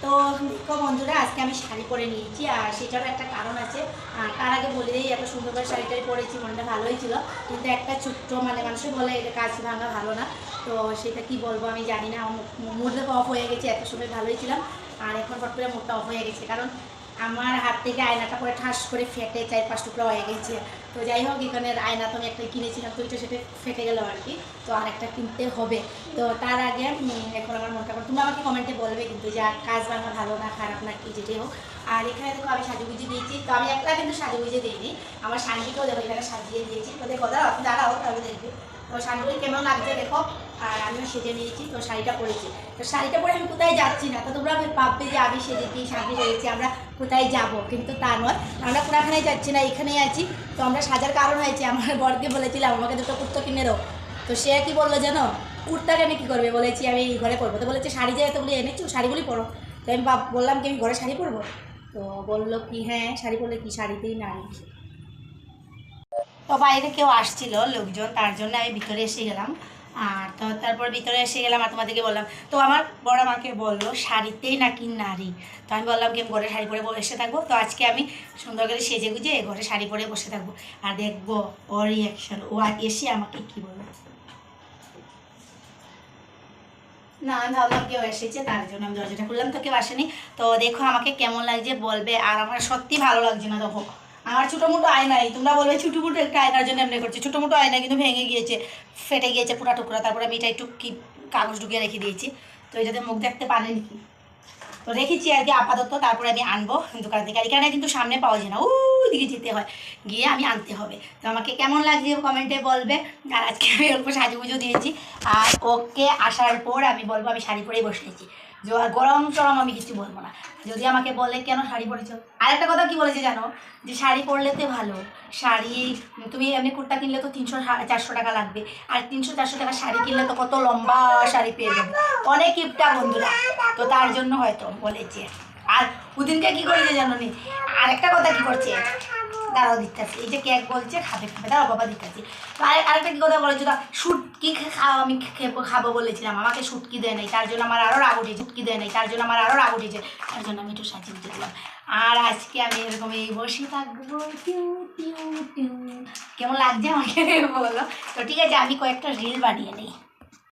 তো দেখো বন্ধুরা, আজকে আমি শাড়ি পরে নিয়েছি আর সেটারও একটা কারণ আছে। তার আগে বলে দিই, এত সুন্দর করে শাড়িটাই পরেছি, মনটা ভালোই ছিল, কিন্তু একটা ছোট্ট মানুষে বলে এটা কাজ ভাঙা ভালো না। তো সেটা কি বলবো আমি জানি না, মুড অফ হয়ে গেছে। এত সময় ভালোই ছিলাম আর এখন ফট করে মুডটা অফ হয়ে গেছে, কারণ আমার হাত থেকে আয়নাটা পরে ঠাস করে ফেটে 4-5 টুকরা হয়ে গেছে। তো যাই হোক, এখানের আয়না তো আমি একটা কিনেছিলাম, তো ওইটা সেটা ফেটে গেল আর কি। তো আরেকটা কিনতে হবে। তো তার আগে এখন আমার মনটা করে, তুমি আমাকে কমেন্টে বলবে কিন্তু যে কাজ বাংলা ভালো না খারাপ না কি যেটাই হোক। আর এখানে দেখো আমি সাজুগুজি দিয়েছি, তো আমি একটা কিন্তু সাজুগুজি দিইনি, আমার শান্তিকেও দেখো এখানে সাজিয়ে দিয়েছি। তো দেখো দাঁড়াও তাহলে দেখবে। তো শাড়িগুলি কেমন লাগছে দেখো। আর আমিও সেজে নিয়েছি, তো শাড়িটা পরেছি। তো শাড়িটা পরে আমি কোথায় যাচ্ছি না, তো তোমরা ভাববে যে আমি সেজেছি শাড়ি পরেছি আমরা কোথায় যাব, কিন্তু তা নয়। আমরা কোনোখানে যাচ্ছি না, এখানেই আছি। তো আমরা সাজার কারণ হয়েছে, আমার বরকে বলেছিলাম আমাকে দুটো কুর্তা কিনে দাও। তো সে কি বললো জানো, কুর্তা কেন কী করবে, বলেছি আমি ঘরে পরবো। তো বলেছে শাড়ি যে এতগুলি এনেছো শাড়িগুলি পরো। তো আমি বললাম কি আমি ঘরে শাড়ি পরবো। তো বললো কি হ্যাঁ শাড়ি পরলে কি শাড়িতেই নারী। তো বাইরে কেউ আসছিল লোকজন, তার জন্য আমি ভিতরে এসে গেলাম। আর তো তারপর ভিতরে এসে গেলাম আর তোমাদেরকে বললাম। তো আমার বড় আমাকে বললো শাড়িতেই নাকি নারী। তো আমি বললাম কি আমি ঘরে শাড়ি পরে বসে থাকবো। তো আজকে আমি সুন্দর করে সেজে গুজে ঘরে শাড়ি পরে বসে থাকবো আর দেখবো ওর রিয়াকশন, ও এসে আমাকে কী বলবো। না আমি ভাবলাম কেউ এসেছে, তার জন্য আমি দরজাটা খুললাম, তো কেউ আসেনি। তো দেখো আমাকে কেমন লাগছে বলবে। আর আমার সত্যি ভালো লাগছে না। দেখো আমার ছোটো মোটো আয়নাই, তোমরা বলবে ছোটো মোটো একটা আয়নার জন্য এমনি করছে। ছোটো মোটো আয়না কিন্তু ভেঙে গিয়েছে, ফেটে গিয়েছে পুরা টুকরা। তারপরে আমি এটা একটু কি কাগজ ঢুকিয়ে রেখে দিয়েছি, তো এটাতে মুখ দেখতে পারেনি কি। তো রেখেছি আর কি আপাতত, তারপরে আমি আনবো দোকান থেকে। আর এখানে কিন্তু সামনে পাওয়া যায় না, ওই দিকে যেতে হয়, গিয়ে আমি আনতে হবে। তো আমাকে কেমন লাগছে কমেন্টে বলবে। আর আজকে আমি অল্প সাজুগুজো দিয়েছি, আর ওকে আসার পর আমি বলবো আমি শাড়ি পরেই বসেছি। গরম চরম আমি কিছু বলবো না। যদি আমাকে বলে কেন শাড়ি পরেছো, আরেকটা কথা কি বলেছে জানো, যে শাড়ি পরলে তো ভালো। শাড়ি তুমি এমনি কুর্তা কিনলে তো 300-400 টাকা লাগবে, আর 300-400 টাকা শাড়ি কিনলে তো কত লম্বা শাড়ি পেয়ে যাবে, অনেক কিপটা বন্ধুরা। তো তার জন্য হয়তো বলেছে। আর ওদিনকে কি করেছে জানো নি, আরেকটা কথা কি করছে, দাঁড়াও দিচ্ছি, এই যে কেক বলছে খাবে খাবে, দাঁড়াও বাবা দিচ্ছি। তো আরেকটা কি কথা বলেছো, শুটকি খাওয়া আমি খাবো বলেছিলাম, আমাকে শুটকি দেয় নাই, তার জন্য আমার আরও রাগ উঠেছে। শুটকি দেয় নাই, তার জন্য আমার আরও রাগ উঠেছে, তার জন্য আমি একটু সাজিয়ে দিলাম। আর আজকে আমি এরকম এই বসে থাকবো। টিউ টিউ টিউ। কেমন লাগছে আমাকে বলো। তো ঠিক আছে, আমি কয়েকটা রিল বানিয়ে নিই।